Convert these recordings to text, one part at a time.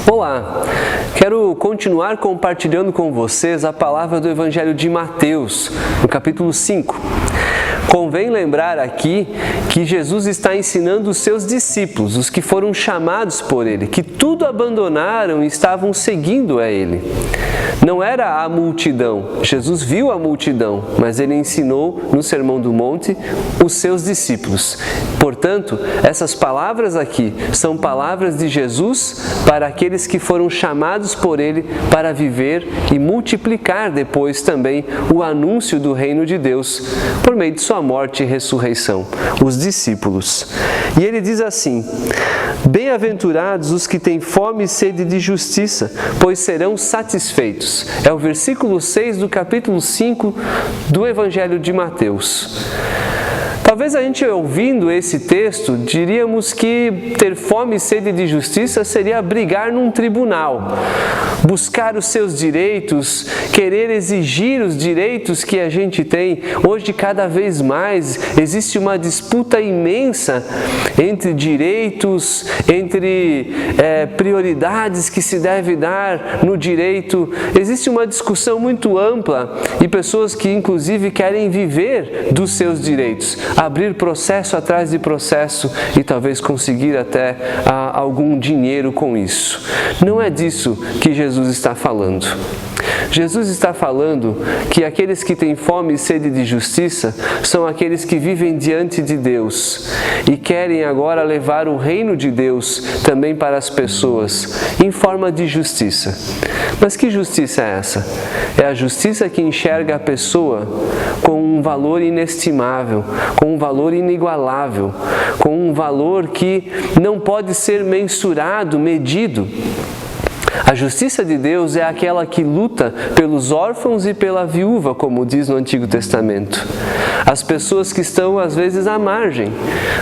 Olá, quero continuar compartilhando com vocês a palavra do Evangelho de Mateus, no capítulo 5. Convém lembrar aqui que Jesus está ensinando os seus discípulos, os que foram chamados por Ele, que tudo abandonaram e estavam seguindo a Ele. Não era a multidão, Jesus viu a multidão, mas Ele ensinou no Sermão do Monte os seus discípulos. Portanto, essas palavras aqui são palavras de Jesus para aqueles que foram chamados por Ele para viver e multiplicar depois também o anúncio do reino de Deus por meio de sua morte e ressurreição, os discípulos. E Ele diz assim: bem-aventurados os que têm fome e sede de justiça, pois serão satisfeitos. É o versículo 6 do capítulo 5 do Evangelho de Mateus. Talvez a gente ouvindo esse texto, diríamos que ter fome e sede de justiça seria brigar num tribunal, buscar os seus direitos, querer exigir os direitos que a gente tem. Hoje, cada vez mais, existe uma disputa imensa entre direitos, entre prioridades que se deve dar no direito. Existe uma discussão muito ampla e pessoas que, inclusive, querem viver dos seus direitos, abrir processo atrás de processo e talvez conseguir até algum dinheiro com isso. Não é disso que Jesus está falando. Jesus está falando que aqueles que têm fome e sede de justiça são aqueles que vivem diante de Deus e querem agora levar o reino de Deus também para as pessoas em forma de justiça. Mas que justiça é essa? É a justiça que enxerga a pessoa com um valor inestimável, com um valor inigualável, com um valor que não pode ser mensurado, medido. A justiça de Deus é aquela que luta pelos órfãos e pela viúva, como diz no Antigo Testamento. As pessoas que estão, às vezes, à margem.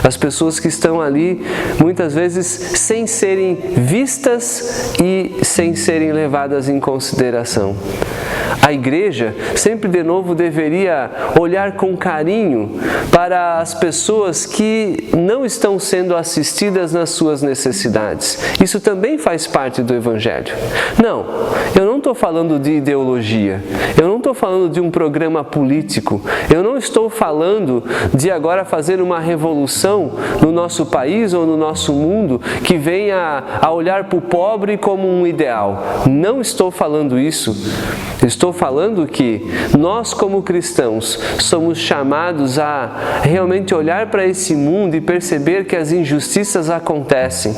As pessoas que estão ali, muitas vezes, sem serem vistas e sem serem levadas em consideração. A igreja sempre de novo deveria olhar com carinho para as pessoas que não estão sendo assistidas nas suas necessidades. Isso também faz parte do Evangelho. Não, eu não estou falando de ideologia, eu não estou falando de um programa político, eu não estou falando de agora fazer uma revolução no nosso país ou no nosso mundo que venha a olhar para o pobre como um ideal. Não estou falando isso. Estou falando que nós, como cristãos, somos chamados a realmente olhar para esse mundo e perceber que as injustiças acontecem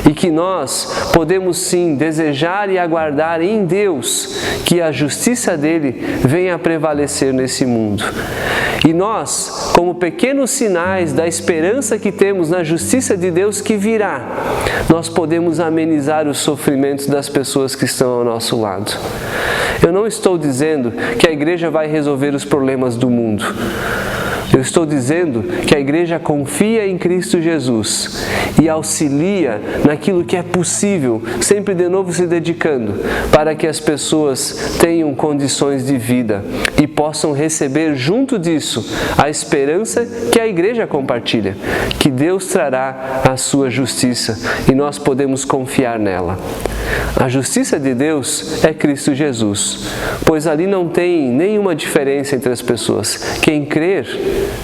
e que nós podemos sim desejar e aguardar em Deus que a justiça dele venha a prevalecer nesse mundo. E nós, como pequenos sinais da esperança que temos na justiça de Deus que virá, nós podemos amenizar os sofrimentos das pessoas que estão ao nosso lado. Eu não estou dizendo que a igreja vai resolver os problemas do mundo. Eu estou dizendo que a igreja confia em Cristo Jesus e auxilia naquilo que é possível, sempre de novo se dedicando para que as pessoas tenham condições de vida e possam receber junto disso a esperança que a igreja compartilha, que Deus trará a sua justiça e nós podemos confiar nela. A justiça de Deus é Cristo Jesus, pois ali não tem nenhuma diferença entre as pessoas. Quem crer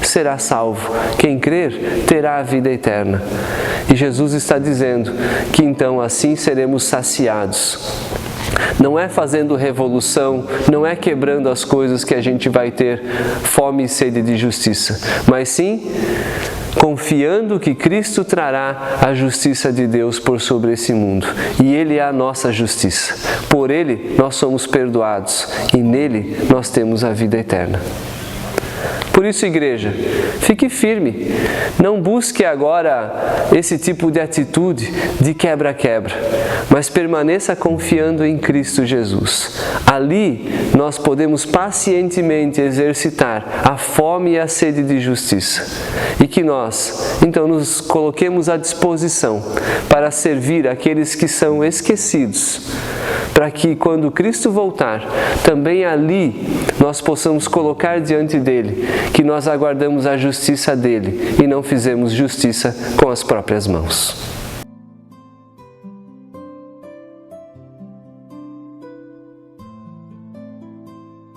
será salvo, quem crer terá a vida eterna. E Jesus está dizendo que então assim seremos saciados. Não é fazendo revolução, não é quebrando as coisas que a gente vai ter fome e sede de justiça, mas sim confiando que Cristo trará a justiça de Deus por sobre esse mundo. E Ele é a nossa justiça. Por Ele nós somos perdoados e nele nós temos a vida eterna. Por isso, igreja, fique firme. Não busque agora esse tipo de atitude de quebra-quebra, mas permaneça confiando em Cristo Jesus. Ali nós podemos pacientemente exercitar a fome e a sede de justiça. E que nós, então, nos coloquemos à disposição para servir aqueles que são esquecidos, para que quando Cristo voltar, também ali nós possamos colocar diante dele que nós aguardamos a justiça dele e não fizemos justiça com as próprias mãos.